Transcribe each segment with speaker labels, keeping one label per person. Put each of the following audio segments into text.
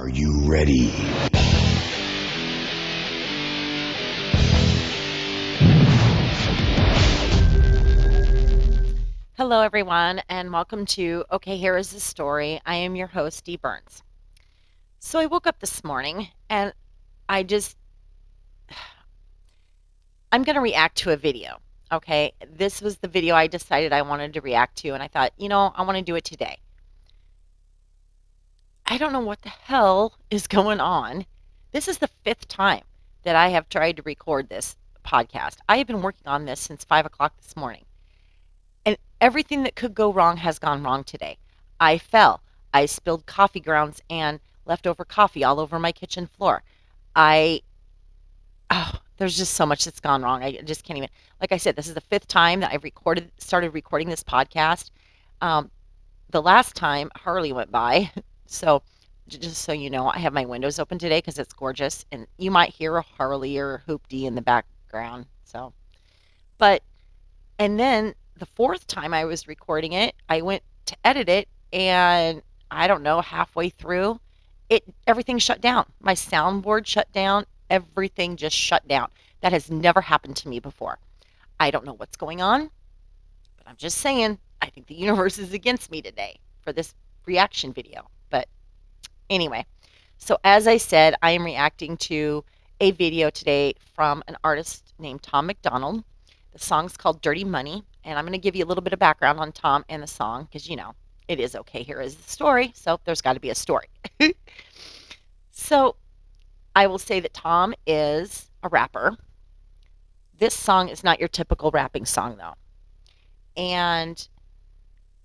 Speaker 1: Are you ready?
Speaker 2: Hello, everyone, and welcome to Okay, Here is the Story. I am your host, Dee Burns. So I woke up this morning and I just, I'm going to react to a video. Okay, this was the video I decided I wanted to react to, and I thought, I want to do it today. I don't know what the hell is going on. This is the fifth time that I have tried to record this podcast. I have been working on this since 5 o'clock this morning. And everything that could go wrong has gone wrong today. I fell. I spilled coffee grounds and leftover coffee all over my kitchen floor. I, there's just so much that's gone wrong. I just can't even, like I said, this is the fifth time that I've started recording this podcast. Um, the last time Harley went by. So just so you know, I have my windows open today because it's gorgeous. And you might hear a Harley or Hoopty in the background. So, but and then the fourth time I was recording it, I went to edit it, and I don't know, halfway through, everything shut down. My soundboard shut down. Everything just shut down. That has never happened to me before. I don't know what's going on, but I'm just saying, I think the universe is against me today for this reaction video. But anyway, so as I said, I am reacting to a video today from an artist named Tom MacDonald. The song's called Dirty Money, and I'm going to give you a little bit of background on Tom and the song because, it is okay. Here is the story, so there's got to be a story. So I will say that Tom is a rapper. This song is not your typical rapping song, though. And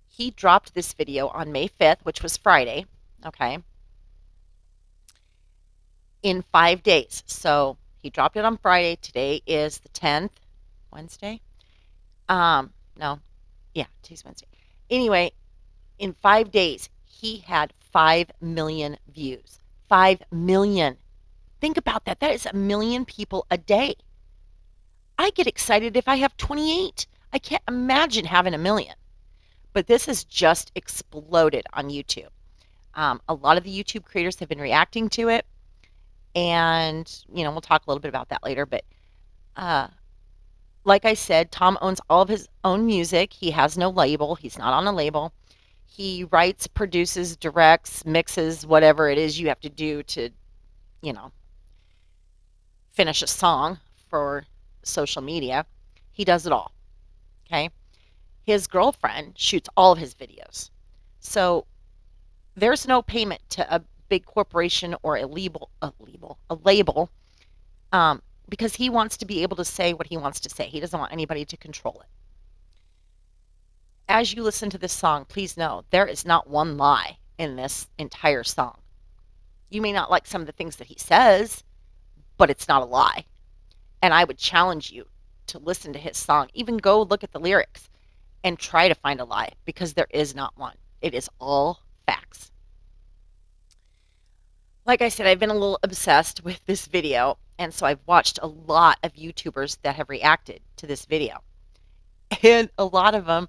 Speaker 2: he dropped this video on May 5th, which was Friday, okay, in 5 days. So he dropped it on Friday. Today is the 10th, Wednesday. No, yeah, today's Wednesday. Anyway, in 5 days, he had 5 million views. 5 million. Think about that. That is a million people a day. I get excited if I have 28. I can't imagine having a million. But this has just exploded on YouTube. A lot of the YouTube creators have been reacting to it. And, we'll talk a little bit about that later. But like I said, Tom owns all of his own music. He has no label. He's not on a label. He writes, produces, directs, mixes, whatever it is you have to do to, you know, finish a song for social media. He does it all. Okay. His girlfriend shoots all of his videos. So there's no payment to a big corporation or a label, because he wants to be able to say what he wants to say. He doesn't want anybody to control it. As you listen to this song, please know there is not one lie in this entire song. You may not like some of the things that he says, but it's not a lie. And I would challenge you to listen to his song. Even go look at the lyrics and try to find a lie, because there is not one. It is all facts. Like I said, I've been a little obsessed with this video, and so I've watched a lot of YouTubers that have reacted to this video. And a lot of them,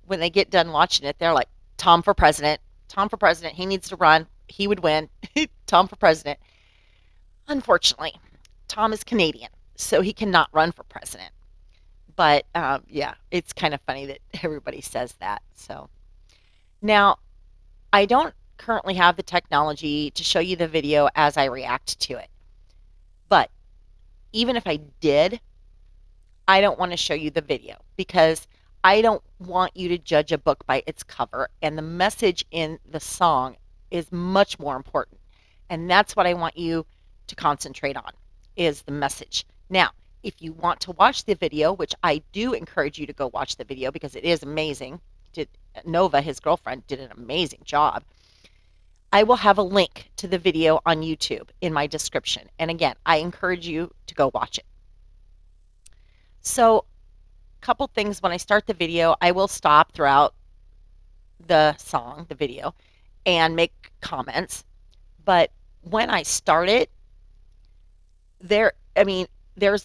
Speaker 2: when they get done watching it, they're like, Tom for president, Tom for president, he needs to run, he would win, Tom for president. Unfortunately, Tom is Canadian, so he cannot run for president. But yeah, it's kind of funny that everybody says that. So now, I don't currently have the technology to show you the video as I react to it. But even if I did, I don't want to show you the video because I don't want you to judge a book by its cover. And the message in the song is much more important. And that's what I want you to concentrate on, is the message. Now, if you want to watch the video, which I do encourage you to go watch the video because it is amazing. Nova, his girlfriend, did an amazing job. I will have a link to the video on YouTube in my description. And again, I encourage you to go watch it. So, a couple things. When I start the video, I will stop throughout the song, the video, and make comments. But when I start it, there's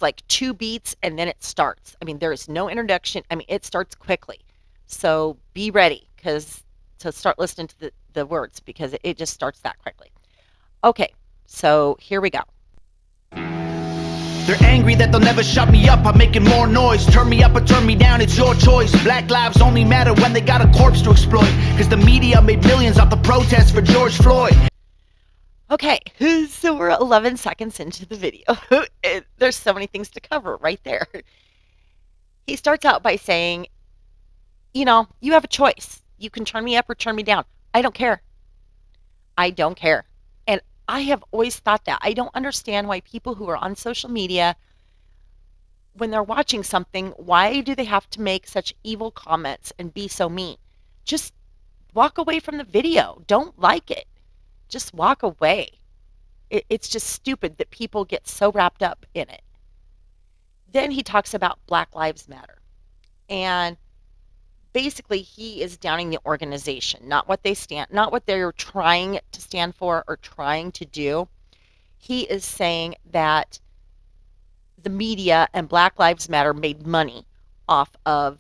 Speaker 2: like 2 beats and then it starts. There is no introduction. It starts quickly. So be ready to start listening to the words because it just starts that quickly. Okay, so here we go.
Speaker 1: They're angry that they'll never shut me up. I'm making more noise. Turn me up or turn me down, it's your choice. Black lives only matter when they got a corpse to exploit. Cause the media made millions off the protests for George Floyd.
Speaker 2: Okay, so we're 11 seconds into the video. There's so many things to cover right there. He starts out by saying, you have a choice. You can turn me up or turn me down. I don't care. I don't care. And I have always thought that. I don't understand why people who are on social media, when they're watching something, why do they have to make such evil comments and be so mean? Just walk away from the video. Don't like it. Just walk away. It's just stupid that people get so wrapped up in it. Then he talks about Black Lives Matter. And basically he is downing the organization, not what they're trying to stand for or trying to do. He is saying that the media and Black Lives Matter made money off of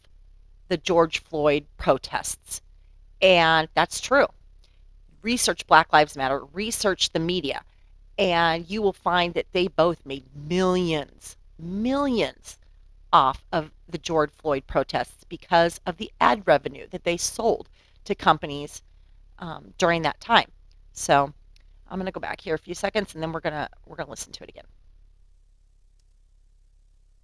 Speaker 2: the George Floyd protests. And that's true. Research Black Lives Matter, research the media, and you will find that they both made millions off of the George Floyd protests because of the ad revenue that they sold to companies during that time. So I'm going to go back here a few seconds, and then we're gonna listen to it again.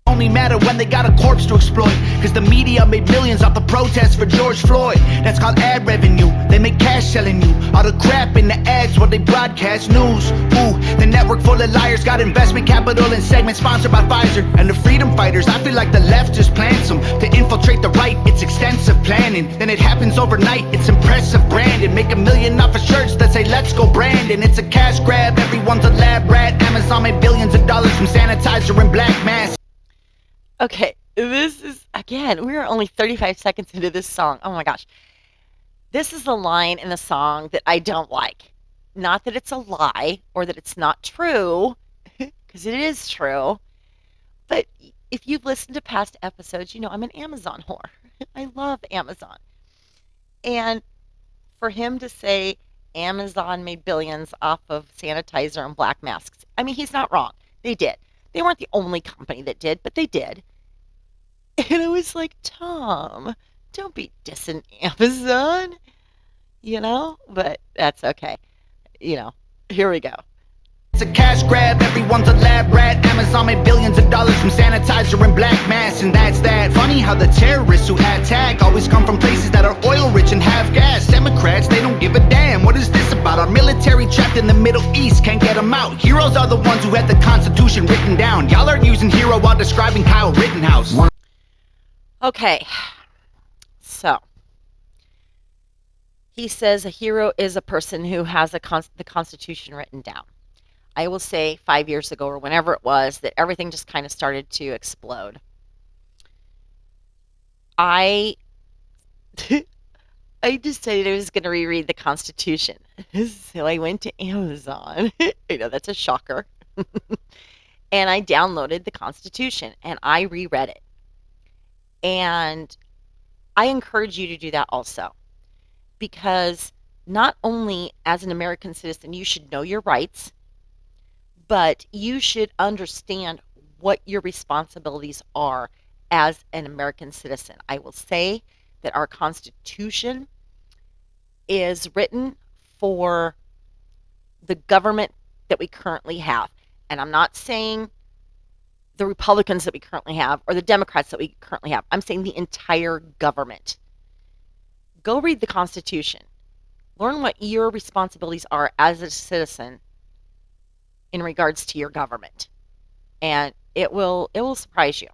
Speaker 1: Only matter when they got a corpse to exploit. Cause the media made millions off the protests for George Floyd. That's called ad revenue. They make cash selling you all the crap in the ads while they broadcast news. Ooh, the network full of liars got investment capital and segments sponsored by Pfizer. And the freedom fighters, I feel like the left just plants them to infiltrate the right. It's extensive planning, then it happens overnight. It's impressive branding. Make $1 million off of shirts that say let's go Brandon. It's a cash grab, everyone's a lab rat. Amazon made billions of dollars from sanitizer and black masks.
Speaker 2: Okay, this is, again, we're only 35 seconds into this song. Oh my gosh. This is the line in the song that I don't like. Not that it's a lie or that it's not true, because it is true. But if you've listened to past episodes, you know I'm an Amazon whore. I love Amazon. And for him to say Amazon made billions off of sanitizer and black masks, I mean, he's not wrong. They did. They weren't the only company that did, but they did. And I was like, Tom, don't be dissing Amazon, but that's okay. Here we go.
Speaker 1: It's a cash grab, everyone's a lab rat. Amazon made billions of dollars from sanitizer and black masks, and that's that. Funny how the terrorists who attack always come from places that are oil rich and have gas. Democrats, they don't give a damn. What is this about? Our military trapped in the Middle East, can't get them out. Heroes are the ones who had the Constitution written down. Y'all are using hero while describing Kyle Rittenhouse.
Speaker 2: Okay, so he says a hero is a person who has the Constitution written down. I will say 5 years ago or whenever it was that everything just kind of started to explode. I decided I was going to reread the Constitution. So I went to Amazon. I know that's a shocker. And I downloaded the Constitution and I reread it. And I encourage you to do that also. Because not only as an American citizen, you should know your rights, but you should understand what your responsibilities are as an American citizen. I will say that our Constitution is written for the government that we currently have. And I'm not saying the Republicans that we currently have or the Democrats that we currently have. I'm saying the entire government. Go read the Constitution. Learn what your responsibilities are as a citizen in regards to your government, and it will surprise you.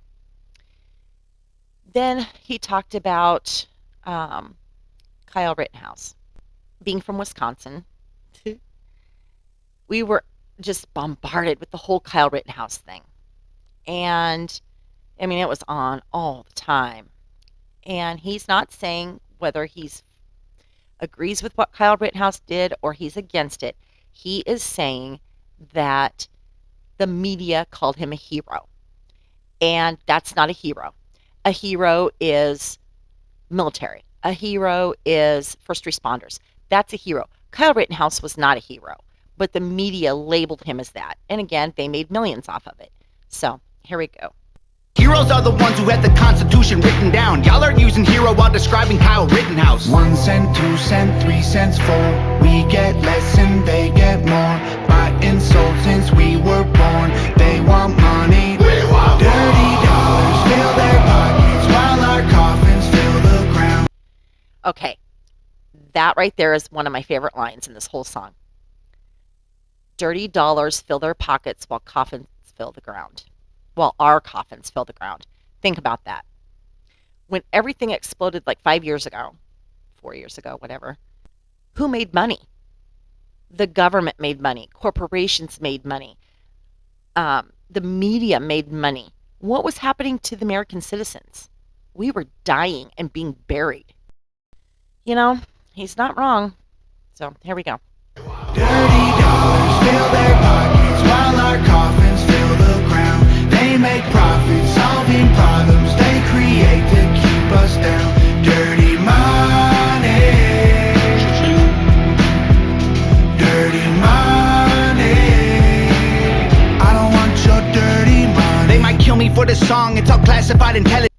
Speaker 2: Then he talked about Kyle Rittenhouse. Being from Wisconsin, we were just bombarded with the whole Kyle Rittenhouse thing. And, I mean, it was on all the time. And he's not saying whether he's agrees with what Kyle Rittenhouse did or he's against it. He is saying that the media called him a hero. And that's not a hero. A hero is military. A hero is first responders. That's a hero. Kyle Rittenhouse was not a hero. but the media labeled him as that. And again, they made millions off of it. So here we go.
Speaker 1: Heroes are the ones who had the Constitution written down. Y'all are using hero while describing Kyle Rittenhouse. 1 cent, 2 cent, 3 cents, 4. We get less and they get more. Buying sold since we were born. They want money. We want dirty dollars fill their pockets while our coffins fill the ground.
Speaker 2: Okay, that right there is one of my favorite lines in this whole song. Dirty dollars fill their pockets while coffins fill the ground. While our coffins fill the ground. Think about that. When everything exploded like 5 years ago, 4 years ago, whatever, who made money? The government made money. Corporations made money. The media made money. What was happening to the American citizens? We were dying and being buried. You know, he's not wrong. So here we go.
Speaker 1: Dirty dollars fill their pockets while our coffins fill the ground. They make profit solving problems they create to keep us down. Dirty money. Dirty money. I don't want your dirty money. They might kill me for this song. It's all classified intelligence.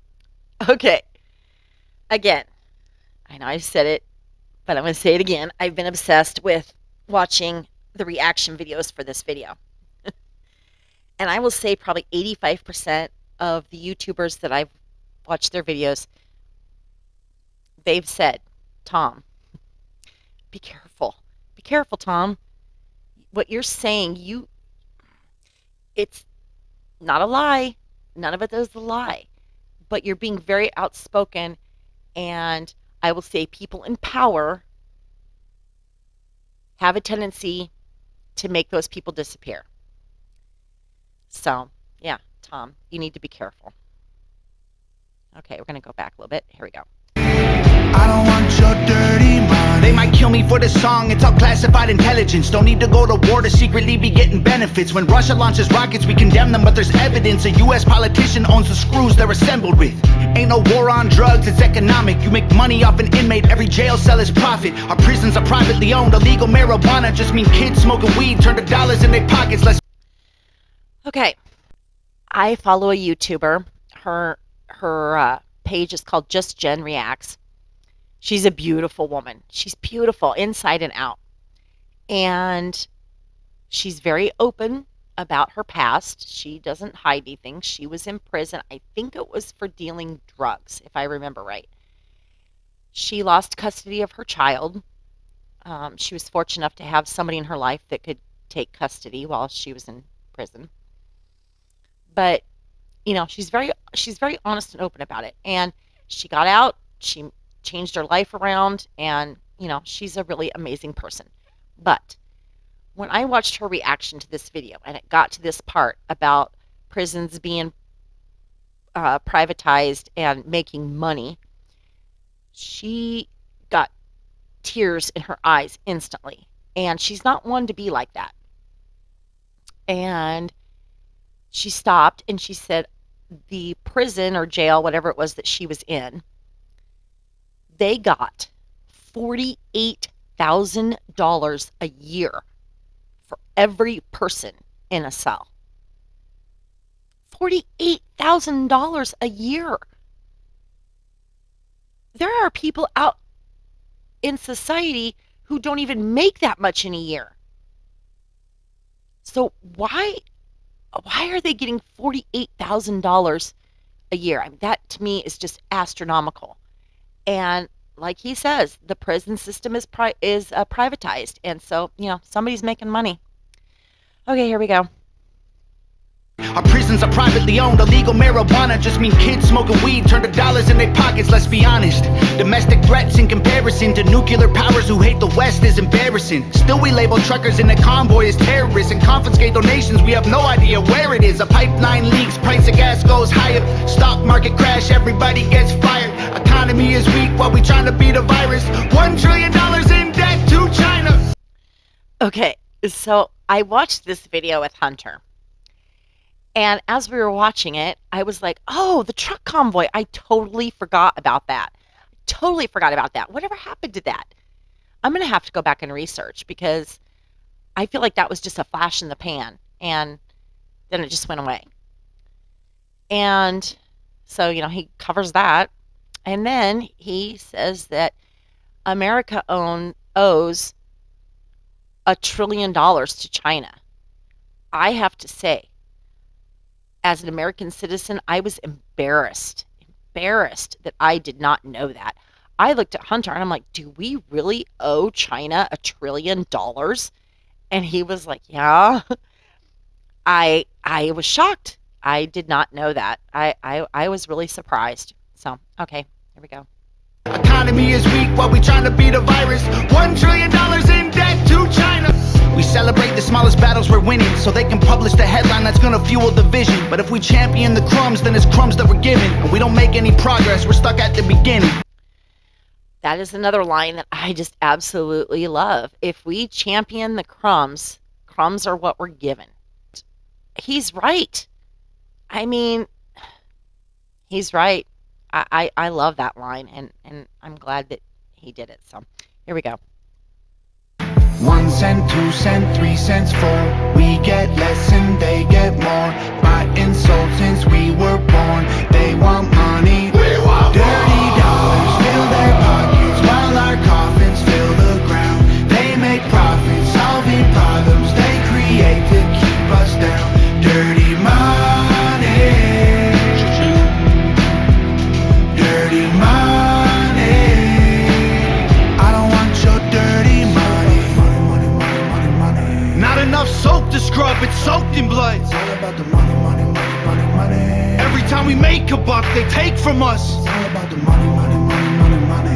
Speaker 2: Okay. Again, I know I said it, but I'm going to say it again. I've been obsessed with watching the reaction videos for this video. And I will say probably 85% of the YouTubers that I've watched their videos, they've said, Tom, be careful. Be careful, Tom. What you're saying, it's not a lie. None of it is a lie. But you're being very outspoken, and I will say people in power have a tendency to make those people disappear. So, yeah, Tom, you need to be careful. Okay, we're going to go back a little bit. Here we go.
Speaker 1: I don't want your dirty money. They might kill me for this song. It's all classified intelligence. Don't need to go to war to secretly be getting benefits. When Russia launches rockets, we condemn them, but there's evidence a U.S. politician owns the screws they're assembled with. Ain't no war on drugs, it's economic. You make money off an inmate, every jail cell is profit. Our prisons are privately owned. Illegal marijuana just mean kids smoking weed turn to dollars in their pockets.
Speaker 2: Okay, I follow a YouTuber. Her page is called Just Jen Reacts. She's a beautiful woman. She's beautiful inside and out. And she's very open about her past. She doesn't hide anything. She was in prison. I think it was for dealing drugs, if I remember right. She lost custody of her child. She was fortunate enough to have somebody in her life that could take custody while she was in prison. But, you know, she's very honest and open about it. And she got out. She changed her life around, and you know, she's a really amazing person. But when I watched her reaction to this video and it got to this part about prisons being privatized and making money, she got tears in her eyes instantly. And she's not one to be like that. And she stopped and she said the prison or jail, whatever it was that she was in, they got $48,000 a year for every person in a cell. $48,000 a year. There are people out in society who don't even make that much in a year. So why are they getting $48,000 a year? I mean, that to me is just astronomical. And like he says, the prison system is privatized. And so, you know, somebody's making money. Okay, here we go.
Speaker 1: Our prisons are privately owned. Illegal marijuana just mean kids smoking weed turn to dollars in their pockets, let's be honest. Domestic threats in comparison to nuclear powers who hate the West is embarrassing. Still we label truckers in the convoy as terrorists and confiscate donations, we have no idea where it is. A pipeline leaks, price of gas goes higher. Stock market crash, everybody gets fired. Economy is weak while we trying to beat a virus. $1 trillion in debt to China.
Speaker 2: Okay, so I watched this video with Hunter. And as we were watching it, I was like, oh, the truck convoy. I totally forgot about that. Totally forgot about that. Whatever happened to that? I'm going to have to go back and research because I feel like that was just a flash in the pan, and then it just went away. And so, he covers that. And then he says that America owes $1 trillion to China. I have to say, as an American citizen, I was embarrassed that I did not know that. I looked at Hunter and I'm like, do we really owe China $1 trillion? And he was like, yeah. I was shocked. I did not know that. I was really surprised. So, okay, here we go.
Speaker 1: Economy is weak while we trying to beat a virus. $1 trillion in debt to China. We celebrate the smallest battles we're winning, so they can publish the headline that's gonna fuel division. But if we champion the crumbs, then it's crumbs that we're given, and we don't make any progress, we're stuck at the beginning.
Speaker 2: That is another line that I just absolutely love. If we champion the crumbs, crumbs are what we're given. He's right. I mean, he's right. I love that line, and I'm glad that he did it. So here we go.
Speaker 1: 1 cent, 2 cent, 3 cents, 4. We get less and they get more. By insult since we were born. They want money. We want dirty dollars fill their pockets while our coffins fill the ground. They make profits solving problems they create to keep us down. Dirty money. Dirty money. I don't want your dirty money. Not enough soap to scrub, it's soaked in blood. It's all about the money, money, money, money, money. Every time we make a buck, they take from us. It's all about the money, money, money, money, money.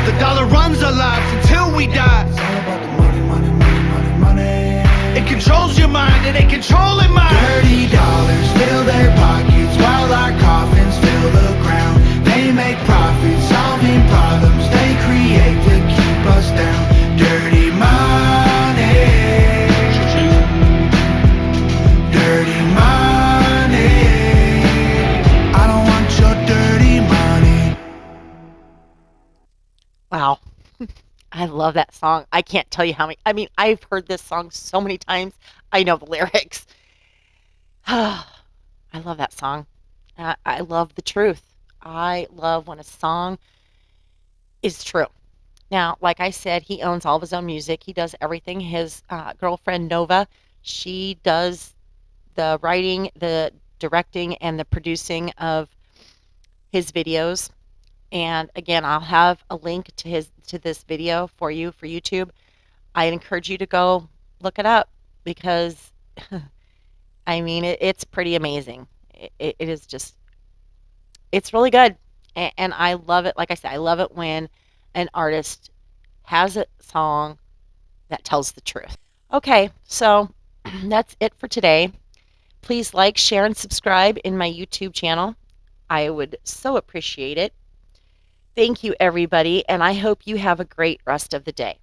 Speaker 1: The dollar runs our lives until we die. It's all about the money, money, money, money, money. It controls your mind and they controlling mine. Dirty dollars fill their pockets while our coffins fill the ground. They make profits solving problems they create to keep us down. Dirty money. Dirty money. I don't want your dirty money.
Speaker 2: Wow. I love that song. I can't tell you how many. I mean, I've heard this song so many times. I know the lyrics. I love that song. I love the truth. I love when a song is true. Now, like I said, he owns all of his own music. He does everything. His girlfriend, Nova, she does the writing, the directing, and the producing of his videos. And again, I'll have a link to this video for you for YouTube. I encourage you to go look it up because I mean it's pretty amazing. It is just it's really good, and I love it. Like I said, I love it when an artist has a song that tells the truth. Okay, so that's it for today. Please like, share, and subscribe in my YouTube channel. I would so appreciate it. Thank you, everybody, and I hope you have a great rest of the day.